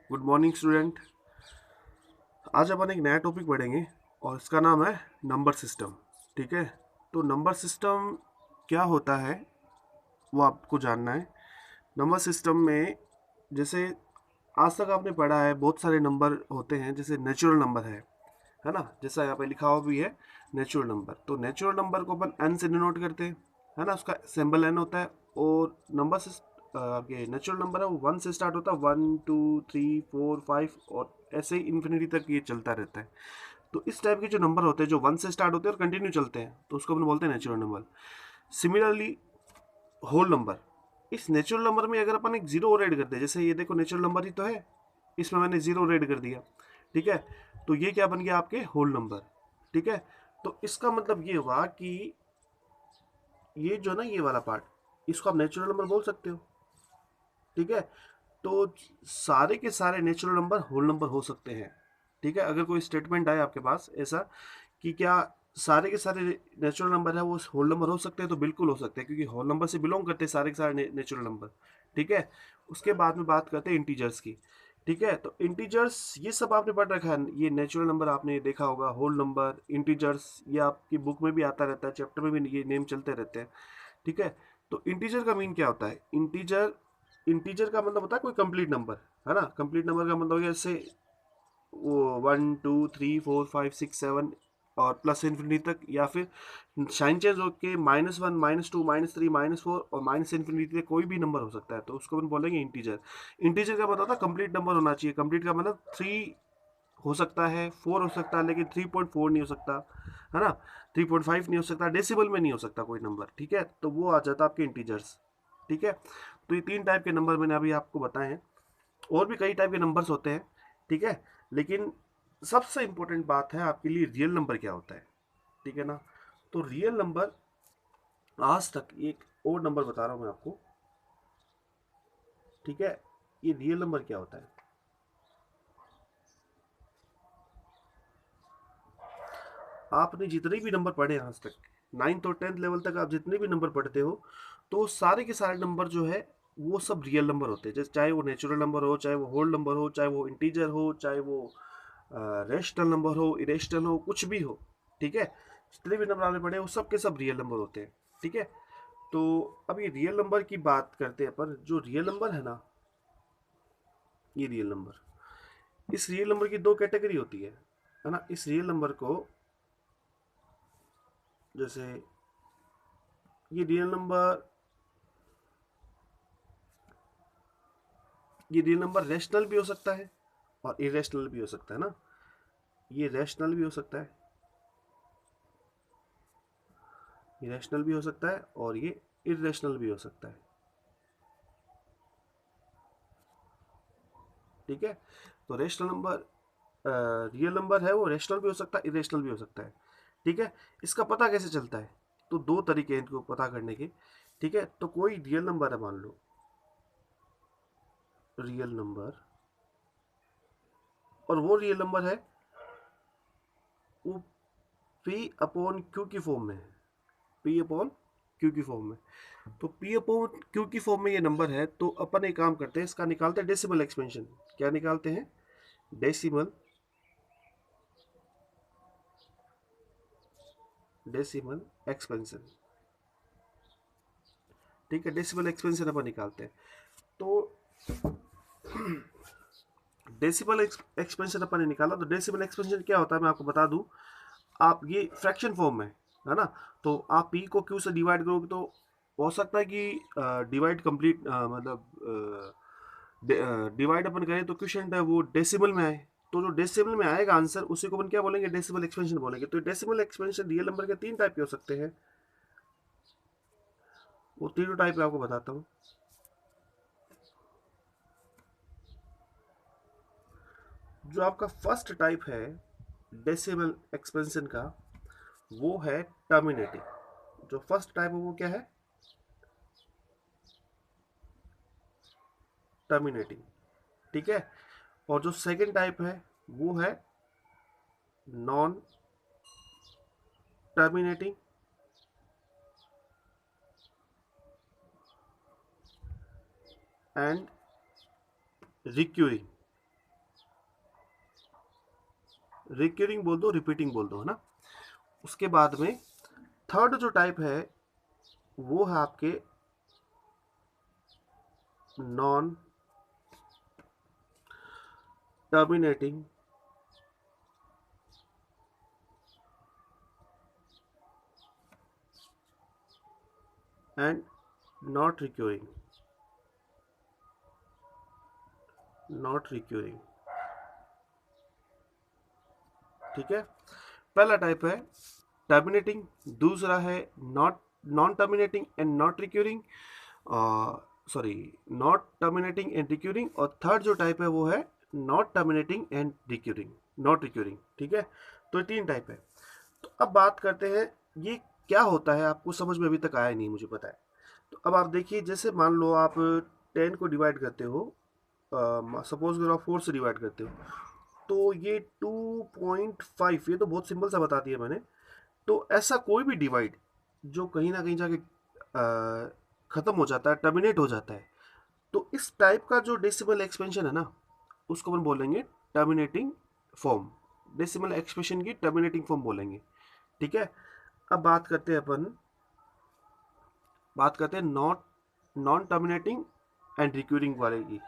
Good morning student. आज अपन एक नया टॉपिक पढ़ेंगे और इसका नाम है नंबर सिस्टम। ठीक है, तो नंबर सिस्टम क्या होता है वो आपको जानना है। नंबर सिस्टम में जैसे आज तक आपने पढ़ा है बहुत सारे नंबर होते हैं, जैसे नेचुरल नंबर है ना, जैसा यहाँ पे लिखा हुआ भी है नेचुरल नंबर। तो नेचुरल नंबर को अपन एन से डिनोट करते हैं, है ना, उसका सिंबल एन होता है। और नंबर से आपके नेचुरल नंबर है वो वन से स्टार्ट होता है, 1 2 3 4 5 और ऐसे ही इन्फिनिटी तक ये चलता रहता है। तो इस टाइप के जो नंबर होते हैं जो वन से स्टार्ट होते हैं और कंटिन्यू चलते हैं, तो उसको अपन बोलते हैं natural number. Similarly whole number, इस नेचुरल नंबर में अगर अपन एक जीरो और ऐड कर दे, जैसे ये देखो नेचुरल नंबर ही तो है, इसमें मैंने जीरो ऐड कर दिया, ठीक है, तो ये क्या बन गया आपके होल नंबर। ठीक है, तो इसका मतलब ये हुआ कि ये जो ना ये वाला पार्ट, इसको आप नेचुरल नंबर बोल सकते हो। ठीक है, तो सारे के सारे नेचुरल नंबर होल नंबर हो सकते हैं। ठीक है, अगर कोई स्टेटमेंट आए आपके पास ऐसा कि क्या सारे के सारे नेचुरल नंबर है वो होल नंबर हो सकते हैं, तो बिल्कुल हो सकते हैं, क्योंकि होल नंबर से बिलोंग करते हैं सारे के सारे नेचुरल नंबर। ठीक है, उसके बाद में बात करते हैं इंटीजर्स की। ठीक है, तो इंटीजर्स ये सब आपने पढ़ रखा है, ये नेचुरल नंबर आपने देखा होगा, होल नंबर, इंटीजर्स, ये आपकी बुक में भी आता रहता है, चैप्टर में भी ये नेम चलते रहते हैं। ठीक है, तो इंटीजर का मीन क्या होता है? इंटीजर, इंटीजर का मतलब होता है कोई कंप्लीट नंबर, है ना। कंप्लीट नंबर का मतलब हो गया जैसे वो 1 2 3 4 5 6 7 और प्लस इन्फिनिटी तक, या फिर साइन चेंज होके -1 -2 -3 -4 और माइनस इन्फिनिटी तक कोई भी नंबर हो सकता है, तो उसको अपन बोलेंगे इंटीजर। इंटीजर का मतलब होता है कंप्लीट नंबर होना चाहिए। कंप्लीट का मतलब 3 हो सकता है, 4 हो सकता है, लेकिन 3.4 नहीं हो सकता, है ना, 3.5 नहीं हो सकता, डेसिबल में नहीं हो सकता कोई नंबर। ठीक है, तो वो आ जाता है आपके इंटीजर्स। ठीक है, तो ये तीन टाइप के नंबर मैंने अभी आपको बताए हैं, और भी कई टाइप के नंबर्स होते हैं। ठीक है, लेकिन सबसे इंपॉर्टेंट बात है आपके लिए रियल नंबर क्या होता है। ठीक है ना, तो रियल नंबर, आज तक एक और नंबर बता रहा हूं मैं आपको। ठीक है, ये रियल नंबर क्या होता है? आपने जितने भी नंबर पढ़े आज तक, 9th और 10th लेवल तक आप जितने भी नंबर पढ़ते हो, तो सारे के सारे नंबर जो है वो सब रियल नंबर होते हैं। जैसे चाहे वो नेचुरल नंबर हो, चाहे वो होल नंबर हो, चाहे वो इंटीजर हो, चाहे वो रेशनल नंबर हो, इरेशनल हो, कुछ भी हो। ठीक है, जितने भी नंबर आपने पढ़े वो सब के सब रियल नंबर होते हैं। ठीक है, तो अब ये रियल नंबर की बात करते हैं, पर जो रियल नंबर है ना, ये रियल नंबर, इस रियल नंबर की दो कैटेगरी होती है ना। इस रियल नंबर को, जैसे ये रियल नंबर, ये रियल नंबर रेशनल भी हो सकता है और इरेशनल भी हो सकता है ना। ये रैशनल भी हो सकता है, ये रैशनल भी हो सकता है और ये इरेशनल भी हो सकता है। ठीक है, तो रेशनल नंबर, रियल नंबर है वो रेशनल भी हो सकता है, इरेशनल भी हो सकता है। ठीक है, इसका पता कैसे चलता है? तो दो तरीके हैं इनको पता करने के। ठीक है, तो कोई रियल नंबर है, मान लो रियल नंबर, और वो रियल नंबर है वो पी अपॉन क्यू की फॉर्म में है, पी अपॉन क्यू की फॉर्म में। तो पी अपॉन क्यू की फॉर्म में ये नंबर है, तो अपन एक काम करते हैं, इसका निकालते हैं डेसिमल एक्सपेंशन। क्या निकालते हैं? Decimal, decimal expansion. ठीक है, डेसिमल एक्सपेंशन अपन निकालते हैं। तो डेसिमल एक्सपेंशन अपन ने निकाला, तो डेसिमल एक्सपेंशन क्या होता है मैं आपको बता दूं। आप ये फ्रैक्शन फॉर्म में है ना, तो आप पी को क्यू से डिवाइड करोगे तो हो सकता है कि डिवाइड कंप्लीट, मतलब डिवाइड अपन करें तो क्वेश्चन है वो डेसिमल में आए, तो जो डेसिमल में आएगा आंसर उसी को अपन क्या बोलेंगे? डेसिमल एक्सपेंशन बोलेंगे। तो डेसिमल एक्सपेंशन रियल नंबर के तीन टाइप के हो सकते हैं, वो तीनों टाइप मैं आपको बताता हूँ। जो आपका फर्स्ट टाइप है डेसिमल एक्सपेंशन का, वो है टर्मिनेटिंग। जो फर्स्ट टाइप है वो क्या है? टर्मिनेटिंग। ठीक है, और जो सेकंड टाइप है वो है non terminating and recurring. Recurring बोल दो, रिपीटिंग बोल दो, है ना। उसके बाद में थर्ड जो टाइप है वो है आपके non terminating and not recurring, not recurring, ठीक है। पहला टाइप है टर्मिनेटिंग, दूसरा है not non terminating and not recurring, sorry not terminating and recurring, और थर्ड जो टाइप है वो है not terminating and recurring, not recurring, ठीक है। तो ये तीन टाइप है। तो अब बात करते हैं ये क्या होता है, आपको समझ में अभी तक आया नहीं, मुझे पता है। तो अब आप देखिए, जैसे मान लो आप 10 को डिवाइड करते हो, सपोज करो आप 4 से डिवाइड करते हो, तो ये 2.5, ये तो बहुत सिंपल सा बता दिया मैंने। तो ऐसा कोई भी डिवाइड जो कहीं ना कहीं जाके खत्म हो जाता है, टर्मिनेट हो जाता है, तो इस टाइप का जो डेसिमल एक्सपेंशन है ना, उसको अपन बोलेंगे टर्मिनेटिंग फॉर्म। डेसिमल एक्सपेंशन की टर्मिनेटिंग फॉर्म बोलेंगे, ठीक है। अब बात करते हैं not non terminating and recurring वाले की।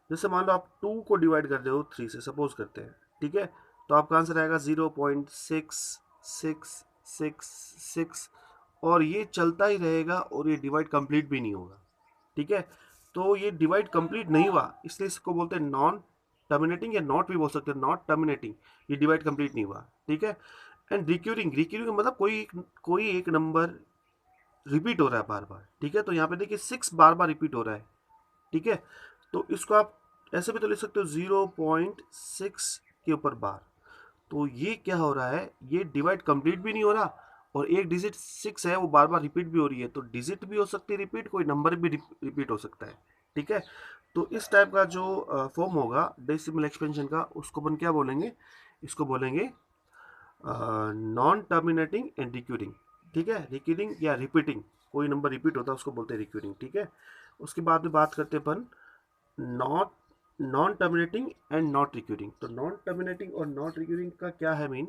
जैसे मान लो आप 2 को डिवाइड कर रहे हो 3 से, सपोज करते हैं, ठीक है। तो आपका आंसर आएगा 0.6666, और ये चलता ही रहेगा और ये डिवाइड कंप्लीट भी नहीं होगा, ठीक है। तो ये डिवाइड कंप्लीट नहीं हुआ, इसलिए इसको बोलते हैं नॉन टर्मिनेटिंग, या नॉट भी बोल सकते हैं, नॉट टर्मिनेटिंग, ये डिवाइड कंप्लीट नहीं हुआ, ठीक है। एंड रिक्यूरिंग, रिक्यूरिंग मतलब कोई एक नंबर रिपीट हो रहा है बार बार, ठीक है। तो यहाँ पे देखिए 6 बार बार रिपीट हो रहा है, ठीक है। तो इसको आप ऐसे भी तो लिख सकते हो 0.6 के ऊपर बार। तो ये क्या हो रहा है, ये डिवाइड कंप्लीट भी नहीं हो रहा, और एक डिजिट 6 है वो बार बार रिपीट भी हो रही है, तो डिजिट भी हो सकती है रिपीट, कोई नंबर भी रिपीट हो सकता है, ठीक है। तो इस टाइप का जो फॉर्म होगा डेसिमल एक्सपेंशन का, उसको अपन क्या बोलेंगे, इसको बोलेंगे नॉन टर्मिनेटिंग एंड रिक्यूरिंग, ठीक है। रिक्यूरिंग या रिपीटिंग, कोई नंबर रिपीट होता है उसको बोलते हैं रिक्यूरिंग, ठीक है। उसके बाद में बात करते हैं अपन not non terminating and not recurring. तो नॉन टर्मिनेटिंग और नॉट रिक्यूरिंग का क्या है मीन,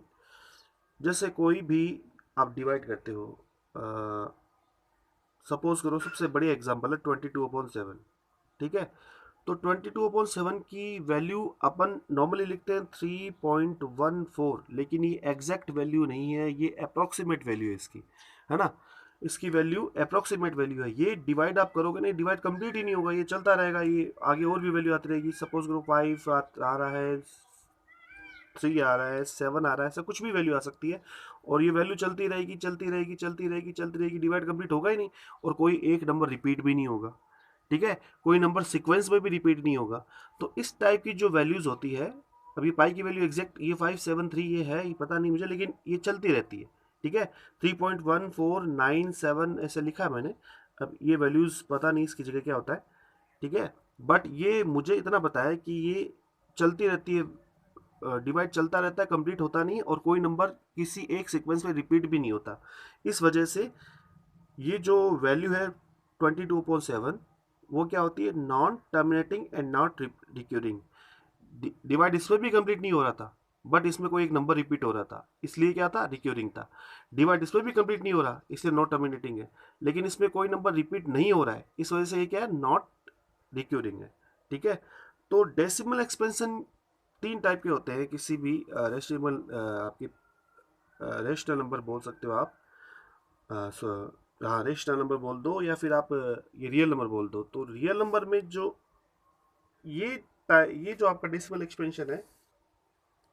जैसे कोई भी आप डिवाइड करते हो, सपोज करो सबसे बढ़िया एग्जांपल है 22/7, ठीक है। तो 22/7 की वैल्यू अपन नॉर्मली लिखते हैं 3.14, लेकिन ये एग्जैक्ट वैल्यू नहीं है, ये अप्रोक्सीमेट वैल्यू है इसकी, है ना। इसकी वैल्यू अप्रोक्सीमेट वैल्यू है, ये डिवाइड आप करोगे नहीं, डिवाइड कंप्लीट ही नहीं होगा, ये चलता रहेगा, ये आगे और भी वैल्यू आती रहेगी। सपोज करो 5 आ रहा है, 3 आ रहा है, 7 आ रहा है, ऐसा कुछ भी वैल्यू आ सकती है, और ये वैल्यू चलती रहेगी, चलती रहेगी, चलती रहेगी, चलती रहेगी, डिवाइड कंप्लीट होगा ही नहीं, और कोई एक नंबर रिपीट भी नहीं होगा, ठीक है। कोई नंबर सीक्वेंस में भी रिपीट नहीं होगा। तो इस टाइप की जो वैल्यूज होती है, अभी पाई की वैल्यू एग्जैक्ट ये 573 ये है, ये पता नहीं मुझे, लेकिन ये चलती रहती है, ठीक है। 3.1497 ऐसे लिखा है मैंने, अब ये वैल्यूज पता नहीं इसकी जगह क्या होता है, ठीक है। बट ये मुझे इतना पता है कि ये चलती रहती है, डिवाइड चलता रहता है, कंप्लीट होता नहीं, और कोई नंबर किसी एक सीक्वेंस में रिपीट भी नहीं होता। इस वजह से ये जो वैल्यू है 22/7, वो क्या होती है, non terminating and not recurring. Divide इसमें भी कंप्लीट नहीं हो रहा था, बट इसमें कोई एक नंबर रिपीट हो रहा था, इसलिए क्या था, रिक्यूरिंग था। डिवाइड इसमें भी कंप्लीट नहीं हो रहा, इसलिए नॉट टर्मिनेटिंग है, लेकिन इसमें कोई नंबर रिपीट नहीं हो रहा है, इस वजह से ये क्या है, नॉट रिक्यूरिंग है, ठीक है। तो डेसिमल एक्सपेंशन 3 टाइप के होते हैं, किसी भी रेशनल आपकी रेशनल नंबर बोल सकते हो आप, हाँ रेशनल नंबर बोल दो, या फिर आप ये रियल नंबर बोल दो। तो रियल नंबर में जो ये ये जो आपका डेसिमल एक्सपेंशन है,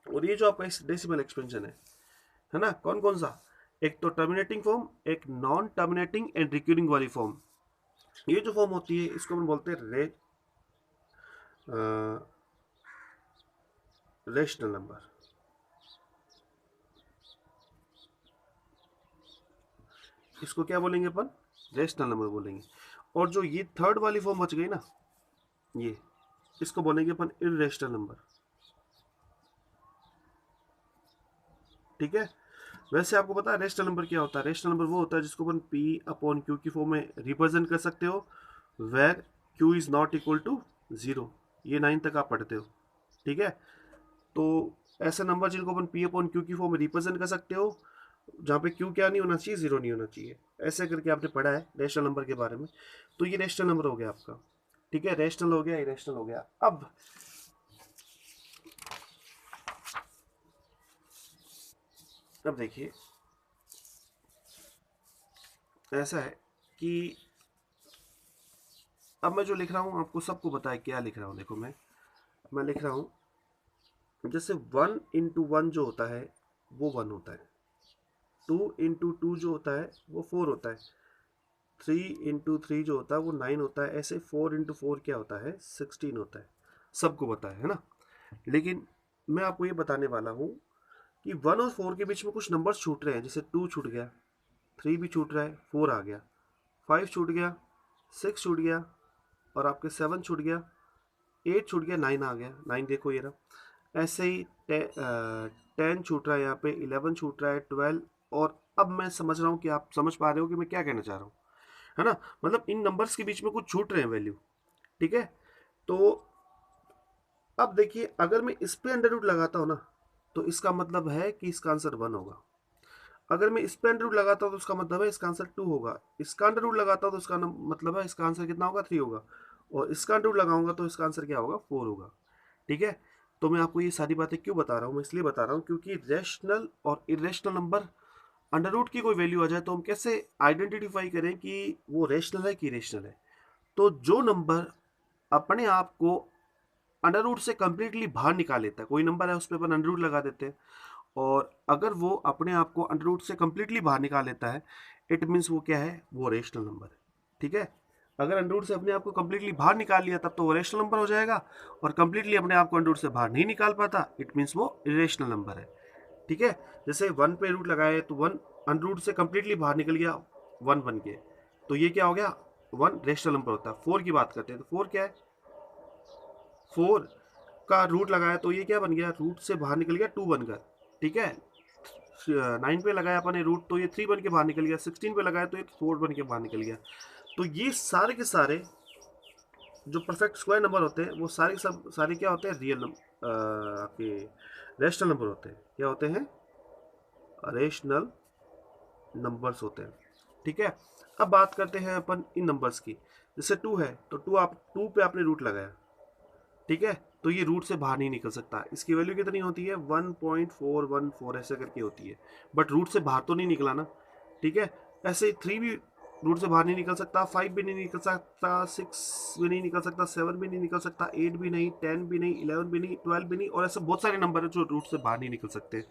और ये जो आपका डेसिमल एक्सपेंशन है ना, कौन कौन सा, एक तो टर्मिनेटिंग फॉर्म, एक नॉन टर्मिनेटिंग एंड रिक्यूरिंग वाली फॉर्म। ये जो फॉर्म होती है इसको हम बोलते हैं रेशनल नंबर, इसको क्या बोलेंगे अपन, रेशनल नंबर बोलेंगे। और जो ये थर्ड वाली फॉर्म बच गई ना, ये इसको बोलेंगे अपन इररेशनल नंबर, ठीक है। वैसे आपको पता है रेशनल नंबर क्या होता है, रेशनल नंबर वो होता है जिसको अपन P/Q की फॉर्म में रिप्रेजेंट कर सकते हो, where Q is not equal to 0। ये 9 तक आप पढ़ते हो, ठीक है। तो ऐसे नंबर जिनको अपन पी अपॉन क्यू की फॉर्म में रिप्रेजेंट कर सकते हो, जहाँ पे क्यू क्या नहीं होना चाहिए, जीरो नहीं होना चाहिए। ऐसे करके आपने पढ़ा है रेशनल नंबर के बारे में। तो ये रेशनल नंबर हो गया आपका, ठीक है, रेशनल हो गया, इरेशनल हो गया। अब देखिए ऐसा है कि अब मैं जो लिख रहा हूँ आपको सबको पता है क्या लिख रहा हूँ। देखो मैं लिख रहा हूँ, जैसे 1 × 1 जो होता है वो 1 होता है, 2 × 2 जो होता है वो 4 होता है, 3 × 3 जो होता है वो 9 होता है, ऐसे 4 × 4 क्या होता है, 16 होता है। सबको पता है ना। लेकिन मैं आपको ये बताने वाला हूँ कि 1 और 4 के बीच में कुछ नंबर्स छूट रहे हैं। जैसे 2 छूट गया, 3 भी छूट रहा है, 4 आ गया, 5 छूट गया, 6 छूट गया, और आपके 7 छूट गया, 8 छूट गया, 9 आ गया, 9 देखो ये रहा। ऐसे ही 10 छूट रहा है, यहाँ पे 11 छूट रहा है, 12। और अब मैं समझ रहा हूँ कि आप समझ पा रहे हो कि मैं क्या कहना चाह रहा हूँ, है ना। मतलब इन नंबर्स के बीच में कुछ छूट रहे हैं वैल्यू, ठीक है। तो अब देखिए अगर मैं इस पे अंडर रूट लगाता हूँ ना, तो इसका मतलब है कि इसका आंसर 1 होगा। अगर मैं इस पे अंडर रूट लगाता हूँ तो इसका मतलब है इसका आंसर 2 होगा। इसका अंडर रूट लगाता हूँ तो इसका मतलब है इसका आंसर कितना होगा, 3 होगा। और इसका अंडर रूट लगाऊंगा तो इसका आंसर क्या होगा, 4 होगा, ठीक है। तो मैं आपको ये सारी बातें क्यों बता रहा हूँ, मैं इसलिए बता रहा हूँ क्योंकि रेशनल और इरेशनल नंबर अंडर रूट की कोई वैल्यू आ जाए तो हम कैसे आइडेंटिफाई करें कि वो रेशनल है कि इरेशनल है। तो जो नंबर अपने आप को अंडर रूट से कंप्लीटली बाहर निकाल लेता है, कोई नंबर है उस पर अपन अंडर रूट लगा देते हैं, और अगर वो अपने आप को अंडर रूट से कंप्लीटली बाहर निकाल लेता है, इट मीन्स वो क्या है, वो रेशनल नंबर है, ठीक है। अगर अंडर रूट से अपने आप को कंप्लीटली बाहर निकाल लिया तब तो वो रेशनल नंबर हो जाएगा, और कंप्लीटली अपने आप को अंडर रूट से बाहर नहीं निकाल पाता, इट मीन्स वो इरेशनल नंबर है, ठीक है। जैसे 1 पे रूट लगाए तो 1 अंडर रूट से कंप्लीटली बाहर निकल गया, 1 बन के, तो ये क्या हो गया, 1 रेशनल नंबर होता है। 4 की बात करते हैं तो 4 क्या है, 4 का रूट लगाया तो ये क्या बन गया, रूट से बाहर निकल गया 2 बनकर, ठीक है। 9 पे लगाया अपने रूट तो ये 3 बन के बाहर निकल गया, 16 पे लगाया तो ये 4 बन के बाहर निकल गया। तो ये सारे के सारे जो परफेक्ट स्क्वायर नंबर होते हैं वो सारे क्या होते हैं, रियल नंबर, आपके रेशनल नंबर होते हैं। क्या होते हैं, रेशनल नंबर्स होते हैं, ठीक है। अब बात करते हैं अपन इन नंबर्स की। जैसे 2 है तो 2 पे आपने रूट लगाया, ठीक है, तो ये रूट से बाहर नहीं निकल सकता। इसकी वैल्यू कितनी होती है, 1.414 ऐसे करके होती है, बट रूट से बाहर तो नहीं निकला ना, ठीक है। ऐसे ही 3 भी रूट से बाहर नहीं निकल सकता, 5 भी नहीं निकल सकता, 6 भी नहीं निकल सकता, 7 भी नहीं निकल सकता, 8 भी नहीं, 10 भी नहीं, 11 भी नहीं, 12 भी नहीं, और ऐसे बहुत सारे नंबर है जो रूट से बाहर नहीं निकल सकते।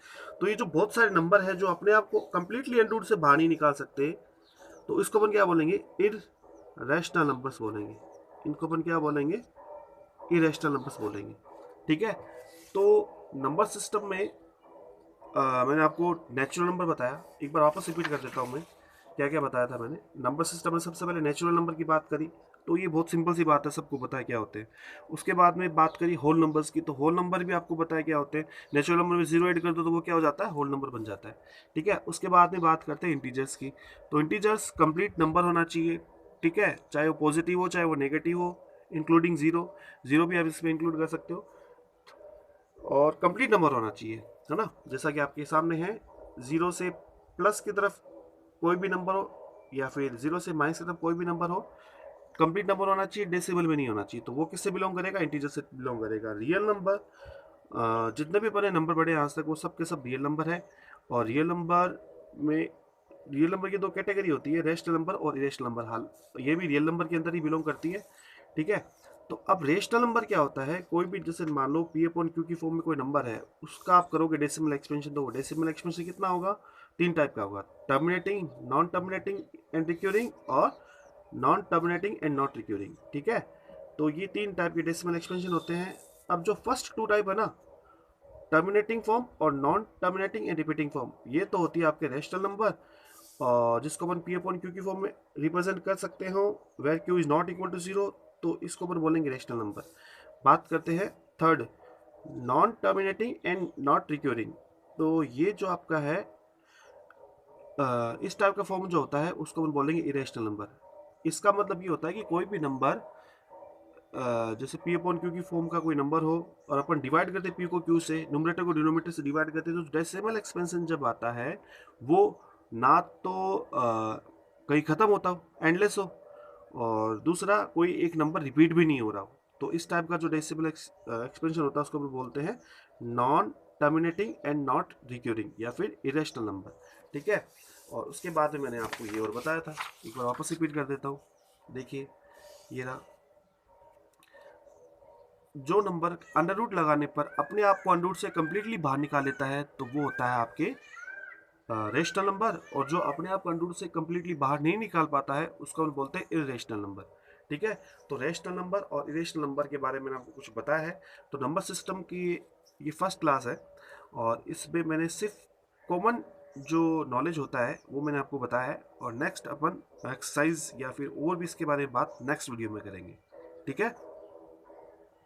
तो ये जो बहुत सारे नंबर है जो अपने आप को कंप्लीटली रूट से बाहर नहीं निकाल सकते, तो इसको अपन क्या बोलेंगे, इररेशनल नंबर्स बोलेंगे। इनको अपन क्या बोलेंगे, इरेशनल नंबर्स बोलेंगे, ठीक है। तो नंबर सिस्टम में मैंने आपको नेचुरल नंबर बताया, एक बार वापस रिपीट कर देता हूँ मैं क्या क्या बताया था मैंने। नंबर सिस्टम में सबसे पहले नेचुरल नंबर की बात करी, तो ये बहुत सिंपल सी बात है, सबको पता है क्या होते हैं। उसके बाद में बात करी होल नंबर्स की, तो होल नंबर भी आपको पता है क्या होते हैं। नेचुरल नंबर में 0 ऐड कर दो तो वो क्या हो जाता है, होल नंबर बन जाता है, ठीक है। उसके बाद में बात करते हैं इंटीजर्स की, तो इंटीजर्स कंप्लीट नंबर होना चाहिए, ठीक है, चाहे वो पॉजिटिव हो चाहे वो नेगेटिव हो, इंक्लूडिंग जीरो, जीरो भी आप इसमें इंक्लूड कर सकते हो, और कंप्लीट नंबर होना चाहिए, है ना। जैसा कि आपके सामने है, जीरो से प्लस की तरफ कोई भी नंबर हो या फिर जीरो से माइनस की तरफ कोई भी नंबर हो, कंप्लीट नंबर होना चाहिए, डेसिमल में नहीं होना चाहिए। तो वो किससे बिलोंग करेगा, इंटीजर से बिलोंग करेगा। रियल नंबर, जितने भी बड़े नंबर बढ़े आज तक वो सब के सब रियल नंबर है। और रियल नंबर में, रियल नंबर की दो कैटेगरी होती है, रेशनल नंबर और इरेशनल नंबर। हाल ये भी रियल नंबर के अंदर ही बिलोंग करती है, ठीक है। तो अब रेशनल नंबर क्या होता है, कोई भी जैसे मान लो पी अपॉन क्यू की फॉर्म में कोई नंबर है, उसका आप करोगे डेसिमल एक्सपेंशन, तो वो डेसिमल एक्सपेंशन कितना होगा, 3 टाइप का होगा, terminating, non terminating and recurring, और non terminating and not recurring, ठीक है। तो ये 3 टाइप के डेसिमल एक्सपेंशन होते हैं। अब जो फर्स्ट 2 टाइप है ना, टर्मिनेटिंग फॉर्म और non terminating and repeating form, ये तो होती है आपके रेशनल नंबर, और जिसको अपन पी अपॉन क्यू की फॉर्म में रिप्रेजेंट कर सकते हो, where Q is not equal to 0, तो इसको अपन बोलेंगे रेशनल नंबर। बात करते हैं third, non terminating and not recurring. तो ये जो आपका है, इस टाइप का फॉर्म जो होता है उसको अपन बोलेंगे इरेशनल नंबर। इसका मतलब ये होता है कि कोई भी नंबर जैसे पी अपॉन क्यू की फॉर्म का कोई नंबर हो और अपन डिवाइड करते पी को क्यू से, न्यूमरेटर को डिनोमिनेटर से डिवाइड करते, तो डेसिमल एक्सपेंशन जब आता है वो ना तो कहीं ख़त्म होता हो, एंडलेस हो, और दूसरा कोई एक नंबर रिपीट भी नहीं हो रहा हो। तो इस टाइप का जो डेसिमल एक्सपेंशन होता है उसको हम बोलते हैं non terminating and not recurring या फिर इरेशनल नंबर। ठीक है, और उसके बाद में मैंने आपको ये और बताया था, एक बार वापस रिपीट कर देता हूँ। देखिए ये रहा, जो नंबर अंडर रूट लगाने पर अपने आप को अंडर रूट से कंप्लीटली बाहर निकाल लेता है तो वो होता है आपके रेशनल नंबर, और जो अपने आप अंडर रूट से कंप्लीटली बाहर नहीं निकाल पाता है उसको हम बोलते हैं इरेशनल नंबर। ठीक है, तो रेशनल नंबर और इरेशनल नंबर के बारे में मैंने आपको कुछ बताया है। तो नंबर सिस्टम की ये फर्स्ट क्लास है, और इसमें मैंने सिर्फ कॉमन जो नॉलेज होता है वो मैंने आपको बताया है, और नेक्स्ट अपन एक्सरसाइज या फिर और भी इसके बारे में बात नेक्स्ट वीडियो में करेंगे। ठीक है।